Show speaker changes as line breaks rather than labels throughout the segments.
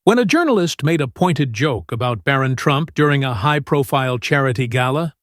When a journalist made a pointed joke about Barron Trump during a high-profile charity gala,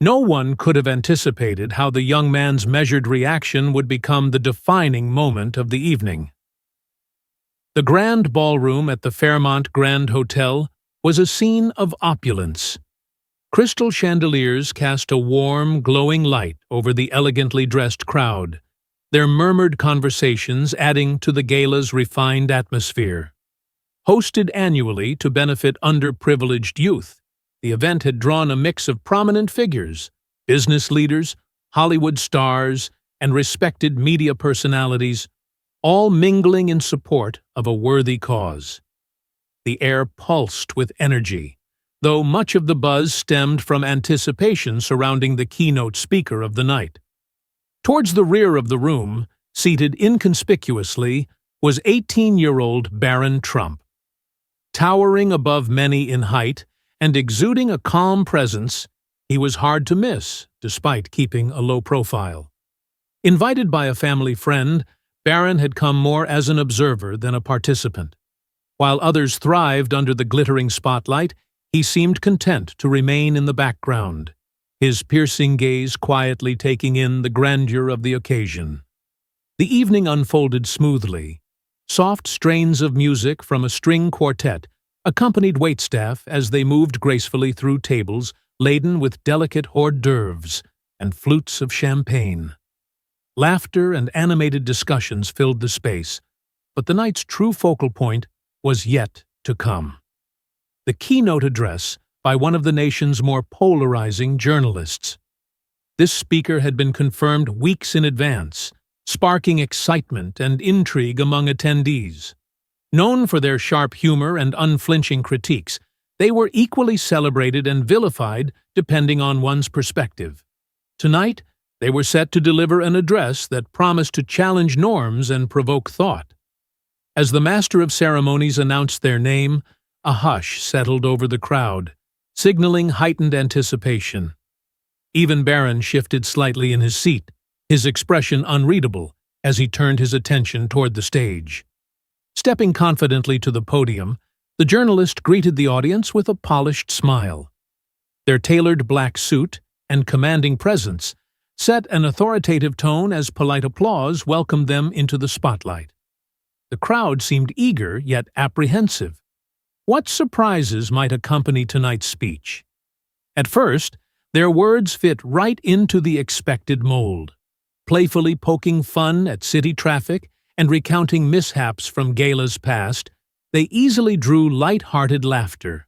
no one could have anticipated how the young man's measured reaction would become the defining moment of the evening. The grand ballroom at the Fairmont Grand Hotel was a scene of opulence. Crystal chandeliers cast a warm, glowing light over the elegantly dressed crowd, their murmured conversations adding to the gala's refined atmosphere. Hosted annually to benefit underprivileged youth, the event had drawn a mix of prominent figures, business leaders, Hollywood stars, and respected media personalities, all mingling in support of a worthy cause. The air pulsed with energy, though much of the buzz stemmed from anticipation surrounding the keynote speaker of the night. Towards the rear of the room, seated inconspicuously, was 18-year-old Barron Trump. Towering above many in height and exuding a calm presence, he was hard to miss, despite keeping a low profile. Invited by a family friend, Barron had come more as an observer than a participant. While others thrived under the glittering spotlight, he seemed content to remain in the background, his piercing gaze quietly taking in the grandeur of the occasion. The evening unfolded smoothly. Soft strains of music from a string quartet accompanied waitstaff as they moved gracefully through tables laden with delicate hors d'oeuvres and flutes of champagne. Laughter and animated discussions filled the space, but the night's true focal point was yet to come. The keynote address by one of the nation's more polarizing journalists. This speaker had been confirmed weeks in advance, sparking excitement and intrigue among attendees. Known for their sharp humor and unflinching critiques, they were equally celebrated and vilified depending on one's perspective. Tonight, they were set to deliver an address that promised to challenge norms and provoke thought. As the master of ceremonies announced their name, a hush settled over the crowd, signaling heightened anticipation. Even Barron shifted slightly in his seat, his expression unreadable as he turned his attention toward the stage. Stepping confidently to the podium, the journalist greeted the audience with a polished smile. Their tailored black suit and commanding presence set an authoritative tone as polite applause welcomed them into the spotlight. The crowd seemed eager yet apprehensive. What surprises might accompany tonight's speech? At first, their words fit right into the expected mold. Playfully poking fun at city traffic and recounting mishaps from galas past, they easily drew light-hearted laughter.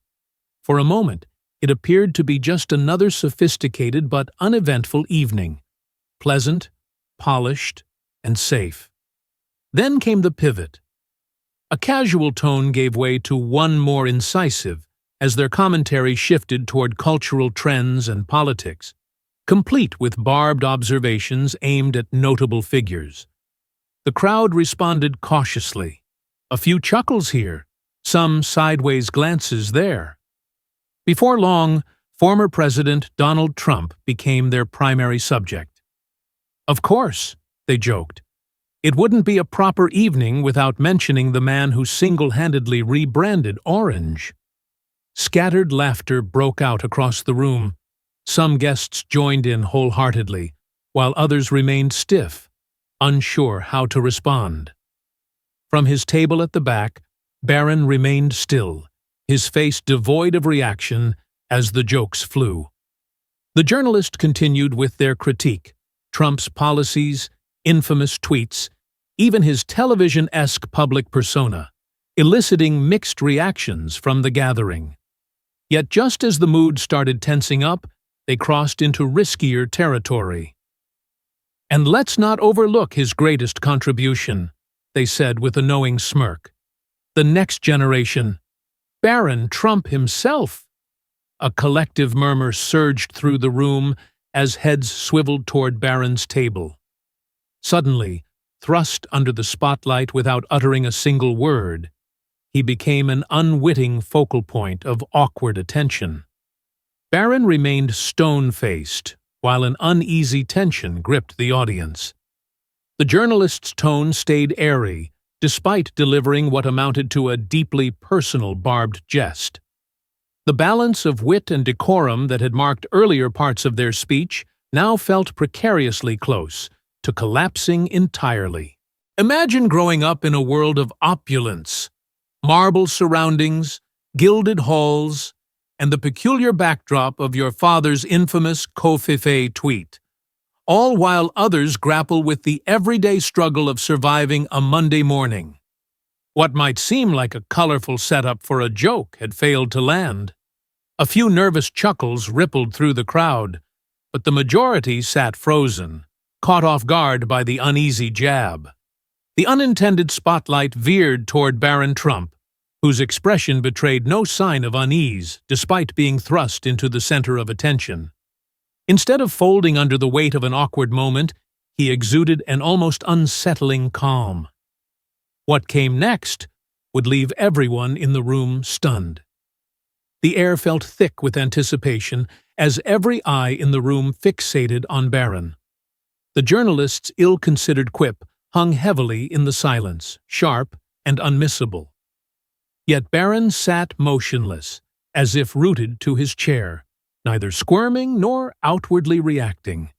For a moment, it appeared to be just another sophisticated but uneventful evening. Pleasant, polished, and safe. Then came the pivot. A casual tone gave way to one more incisive as their commentary shifted toward cultural trends and politics, complete with barbed observations aimed at notable figures. The crowd responded cautiously. A few chuckles here, some sideways glances there. Before long, former President Donald Trump became their primary subject. Of course, they joked, it wouldn't be a proper evening without mentioning the man who single-handedly rebranded Orange. Scattered laughter broke out across the room. Some guests joined in wholeheartedly, while others remained stiff, unsure how to respond. From his table at the back, Barron remained still, his face devoid of reaction as the jokes flew. The journalist continued with their critique, Trump's policies, infamous tweets, even his television-esque public persona, eliciting mixed reactions from the gathering. Yet just as the mood started tensing up, they crossed into riskier territory. And let's not overlook his greatest contribution, they said with a knowing smirk. The next generation. Barron Trump himself. A collective murmur surged through the room as heads swiveled toward Barron's table. Suddenly, thrust under the spotlight without uttering a single word, he became an unwitting focal point of awkward attention. Barron remained stone-faced, while an uneasy tension gripped the audience. The journalist's tone stayed airy, despite delivering what amounted to a deeply personal barbed jest. The balance of wit and decorum that had marked earlier parts of their speech now felt precariously close to collapsing entirely. Imagine growing up in a world of opulence, marble surroundings, gilded halls, and the peculiar backdrop of your father's infamous covfefe tweet, all while others grapple with the everyday struggle of surviving a Monday morning. What might seem like a colorful setup for a joke had failed to land. A few nervous chuckles rippled through the crowd, but the majority sat frozen, caught off guard by the uneasy jab. The unintended spotlight veered toward Barron Trump, whose expression betrayed no sign of unease despite being thrust into the center of attention. Instead of folding under the weight of an awkward moment, he exuded an almost unsettling calm. What came next would leave everyone in the room stunned. The air felt thick with anticipation as every eye in the room fixated on Barron. The journalist's ill-considered quip hung heavily in the silence, sharp and unmissable. Yet Barron sat motionless, as if rooted to his chair, neither squirming nor outwardly reacting.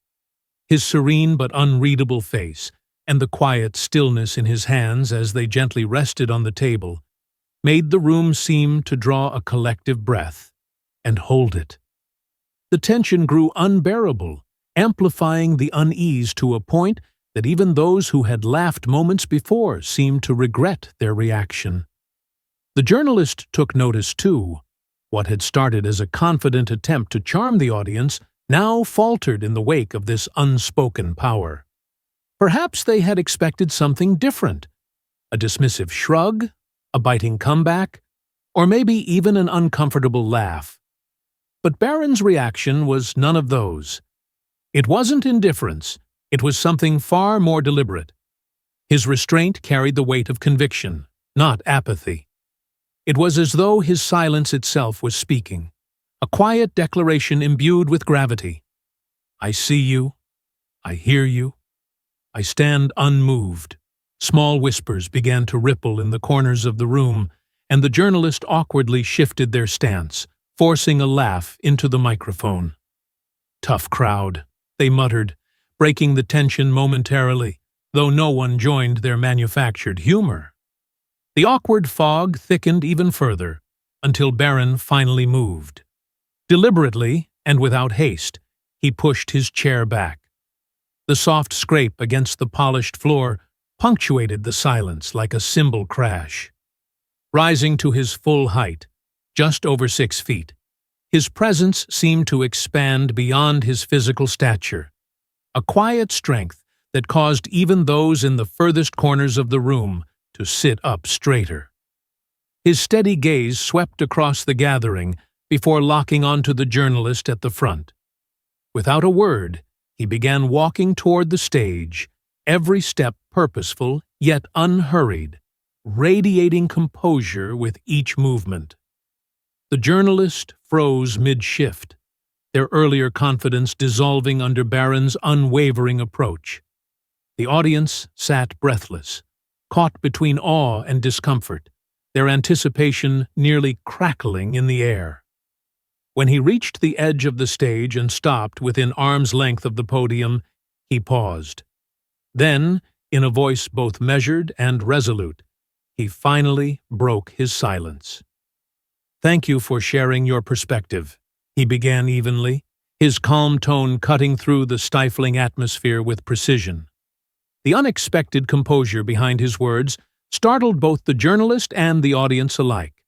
His serene but unreadable face, and the quiet stillness in his hands as they gently rested on the table, made the room seem to draw a collective breath and hold it. The tension grew unbearable, amplifying the unease to a point that even those who had laughed moments before seemed to regret their reaction. The journalist took notice too. What had started as a confident attempt to charm the audience now faltered in the wake of this unspoken power. Perhaps they had expected something different, a dismissive shrug, a biting comeback, or maybe even an uncomfortable laugh. But Barron's reaction was none of those. It wasn't indifference, it was something far more deliberate. His restraint carried the weight of conviction, not apathy. It was as though his silence itself was speaking, a quiet declaration imbued with gravity. I see you. I hear you. I stand unmoved. Small whispers began to ripple in the corners of the room, and the journalist awkwardly shifted their stance, forcing a laugh into the microphone. Tough crowd, they muttered, breaking the tension momentarily, though no one joined their manufactured humor. The awkward fog thickened even further, until Barron finally moved. Deliberately, and without haste, he pushed his chair back. The soft scrape against the polished floor punctuated the silence like a cymbal crash. Rising to his full height, just over 6 feet, his presence seemed to expand beyond his physical stature, a quiet strength that caused even those in the furthest corners of the room to sit up straighter. His steady gaze swept across the gathering before locking onto the journalist at the front. Without a word, he began walking toward the stage, every step purposeful yet unhurried, radiating composure with each movement. The journalist froze mid-shift, their earlier confidence dissolving under Barron's unwavering approach. The audience sat breathless, caught between awe and discomfort, their anticipation nearly crackling in the air. When he reached the edge of the stage and stopped within arm's length of the podium, he paused. Then, in a voice both measured and resolute, he finally broke his silence. "Thank you for sharing your perspective," he began evenly, his calm tone cutting through the stifling atmosphere with precision. The unexpected composure behind his words startled both the journalist and the audience alike.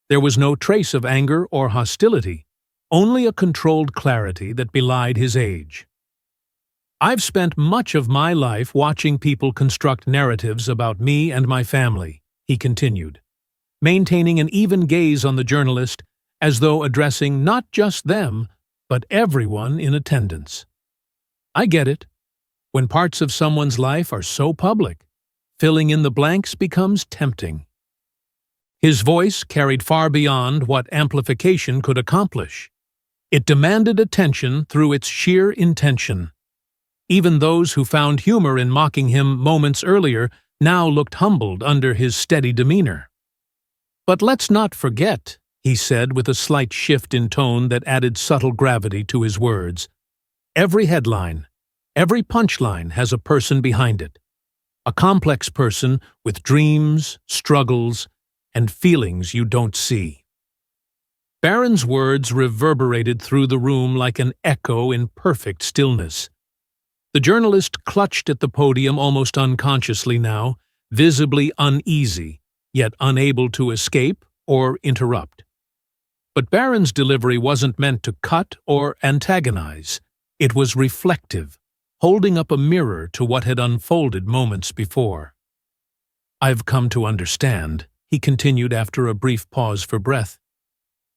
There was no trace of anger or hostility, only a controlled clarity that belied his age. "I've spent much of my life watching people construct narratives about me and my family," he continued, maintaining an even gaze on the journalist as though addressing not just them, but everyone in attendance. "I get it. When parts of someone's life are so public, filling in the blanks becomes tempting." His voice carried far beyond what amplification could accomplish. It demanded attention through its sheer intention. Even those who found humor in mocking him moments earlier now looked humbled under his steady demeanor. "But let's not forget," he said with a slight shift in tone that added subtle gravity to his words, "every headline, every punchline has a person behind it. A complex person with dreams, struggles, and feelings you don't see." Barron's words reverberated through the room like an echo in perfect stillness. The journalist clutched at the podium almost unconsciously now, visibly uneasy, yet unable to escape or interrupt. But Barron's delivery wasn't meant to cut or antagonize. It was reflective, holding up a mirror to what had unfolded moments before. "I've come to understand," he continued after a brief pause for breath,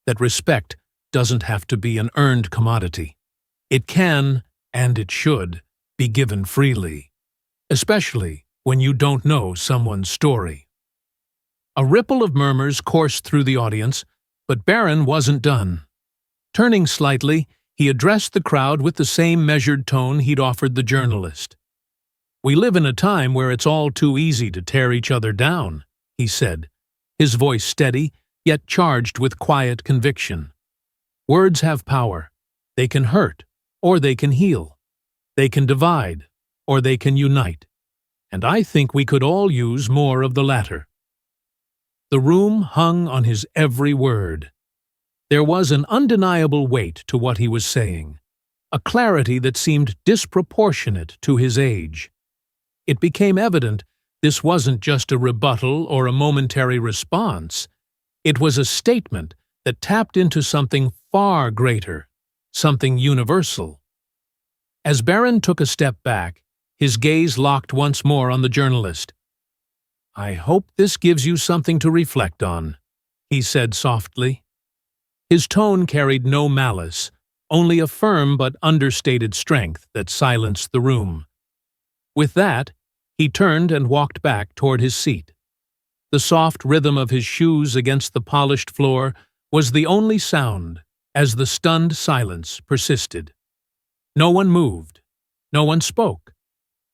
"that respect doesn't have to be an earned commodity. It can, and it should, be given freely, especially when you don't know someone's story." A ripple of murmurs coursed through the audience, but Barron wasn't done. Turning slightly, he addressed the crowd with the same measured tone he'd offered the journalist. "We live in a time where it's all too easy to tear each other down," he said, his voice steady, yet charged with quiet conviction. "Words have power. They can hurt, or they can heal. They can divide, or they can unite. And I think we could all use more of the latter." The room hung on his every word. There was an undeniable weight to what he was saying, a clarity that seemed disproportionate to his age. It became evident this wasn't just a rebuttal or a momentary response. It was a statement that tapped into something far greater, something universal. As Barron took a step back, his gaze locked once more on the journalist. "I hope this gives you something to reflect on," he said softly. His tone carried no malice, only a firm but understated strength that silenced the room. With that, he turned and walked back toward his seat. The soft rhythm of his shoes against the polished floor was the only sound as the stunned silence persisted. No one moved. No one spoke.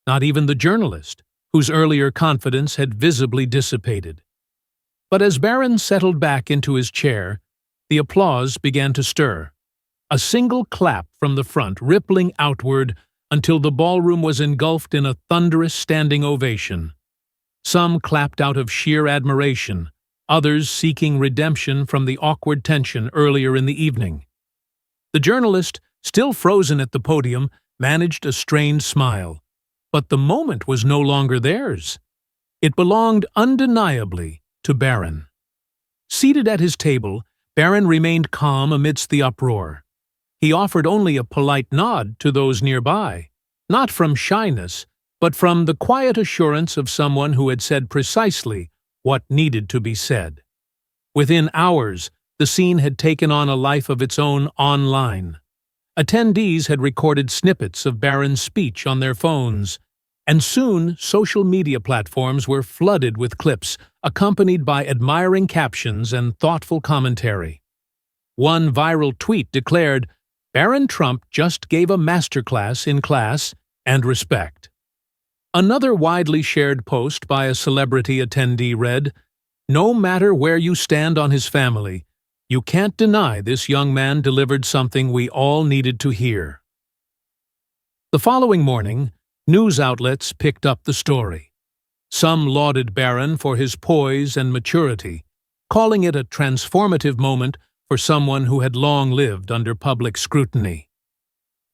Not even the journalist, whose earlier confidence had visibly dissipated. But as Barron settled back into his chair, the applause began to stir. A single clap from the front rippling outward until the ballroom was engulfed in a thunderous standing ovation. Some clapped out of sheer admiration, others seeking redemption from the awkward tension earlier in the evening. The journalist, still frozen at the podium, managed a strained smile. But the moment was no longer theirs. It belonged undeniably to Barron. Seated at his table, Barron remained calm amidst the uproar. He offered only a polite nod to those nearby, not from shyness, but from the quiet assurance of someone who had said precisely what needed to be said. Within hours, the scene had taken on a life of its own online. Attendees had recorded snippets of Barron's speech on their phones, and soon social media platforms were flooded with clips accompanied by admiring captions and thoughtful commentary. One viral tweet declared, "Barron Trump just gave a masterclass in class and respect." Another widely shared post by a celebrity attendee read, "No matter where you stand on his family, you can't deny this young man delivered something we all needed to hear." The following morning, news outlets picked up the story. Some lauded Barron for his poise and maturity, calling it a transformative moment for someone who had long lived under public scrutiny.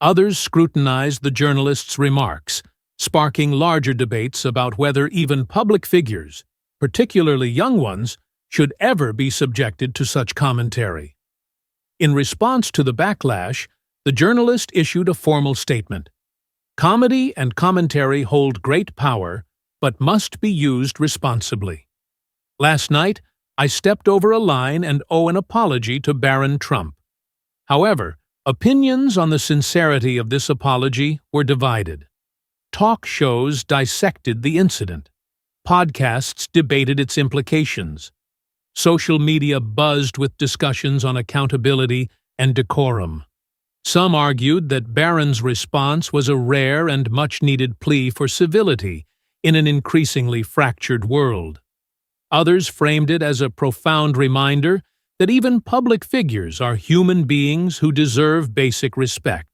Others scrutinized the journalist's remarks, sparking larger debates about whether even public figures, particularly young ones, should ever be subjected to such commentary. In response to the backlash, the journalist issued a formal statement. "Comedy and commentary hold great power, but must be used responsibly. Last night, I stepped over a line and owe an apology to Barron Trump. However, opinions on the sincerity of this apology were divided. Talk shows dissected the incident. Podcasts debated its implications. Social media buzzed with discussions on accountability and decorum. Some argued that Barron's response was a rare and much-needed plea for civility in an increasingly fractured world. Others framed it as a profound reminder that even public figures are human beings who deserve basic respect.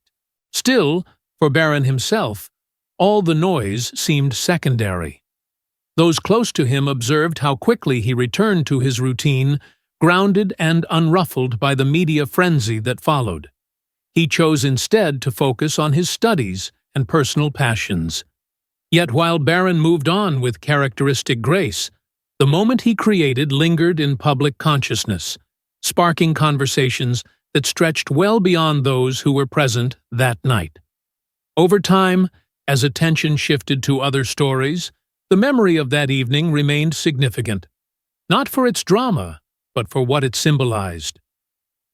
Still, for Barron himself, all the noise seemed secondary. Those close to him observed how quickly he returned to his routine, grounded and unruffled by the media frenzy that followed. He chose instead to focus on his studies and personal passions. Yet while Barron moved on with characteristic grace, the moment he created lingered in public consciousness, sparking conversations that stretched well beyond those who were present that night. Over time, as attention shifted to other stories, the memory of that evening remained significant, not for its drama, but for what it symbolized.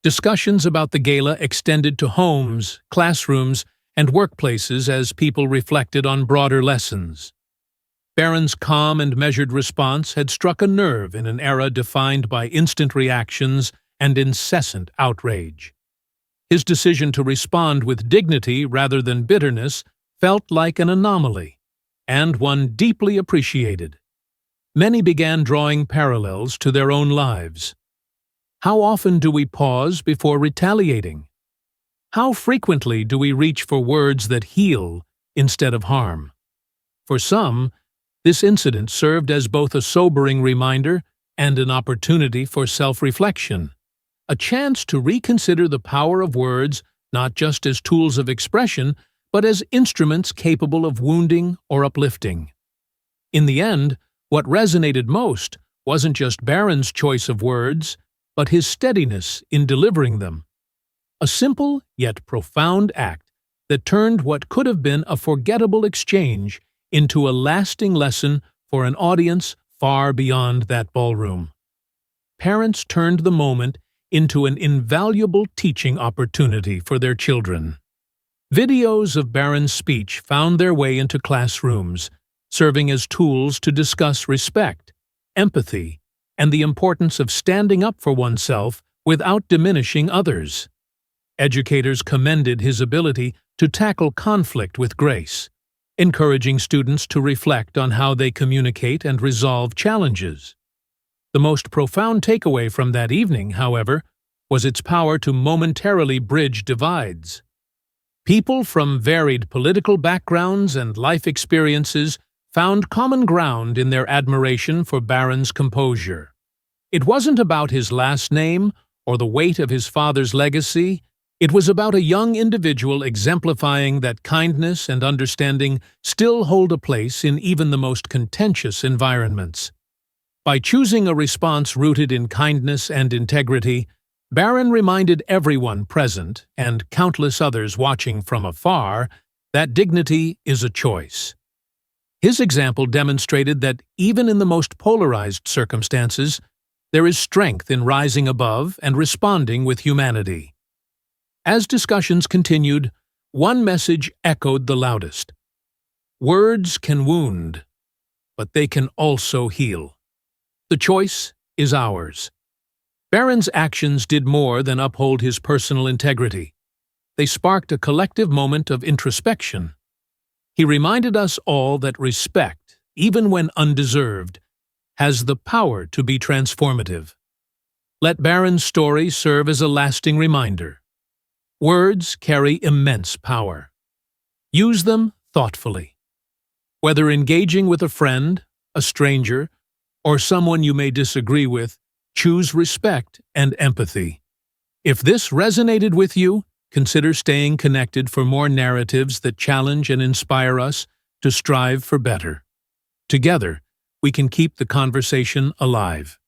Discussions about the gala extended to homes, classrooms, and workplaces as people reflected on broader lessons. Barron's calm and measured response had struck a nerve in an era defined by instant reactions and incessant outrage. His decision to respond with dignity rather than bitterness felt like an anomaly, and one deeply appreciated. Many began drawing parallels to their own lives. How often do we pause before retaliating? How frequently do we reach for words that heal instead of harm? For some, this incident served as both a sobering reminder and an opportunity for self-reflection, a chance to reconsider the power of words not just as tools of expression, but as instruments capable of wounding or uplifting. In the end, what resonated most wasn't just Barron's choice of words, but his steadiness in delivering them. A simple yet profound act that turned what could have been a forgettable exchange into a lasting lesson for an audience far beyond that ballroom. Parents turned the moment into an invaluable teaching opportunity for their children. Videos of Barron's speech found their way into classrooms, serving as tools to discuss respect, empathy, and the importance of standing up for oneself without diminishing others. Educators commended his ability to tackle conflict with grace, encouraging students to reflect on how they communicate and resolve challenges. The most profound takeaway from that evening, however, was its power to momentarily bridge divides. People from varied political backgrounds and life experiences found common ground in their admiration for Barron's composure. It wasn't about his last name or the weight of his father's legacy. It was about a young individual exemplifying that kindness and understanding still hold a place in even the most contentious environments. By choosing a response rooted in kindness and integrity, Barron reminded everyone present, and countless others watching from afar, that dignity is a choice. His example demonstrated that even in the most polarized circumstances, there is strength in rising above and responding with humanity. As discussions continued, one message echoed the loudest. Words can wound, but they can also heal. The choice is ours. Barron's actions did more than uphold his personal integrity. They sparked a collective moment of introspection. He reminded us all that respect, even when undeserved, has the power to be transformative. Let Barron's story serve as a lasting reminder. Words carry immense power. Use them thoughtfully. Whether engaging with a friend, a stranger, or someone you may disagree with, choose respect and empathy. If this resonated with you, consider staying connected for more narratives that challenge and inspire us to strive for better. Together, we can keep the conversation alive.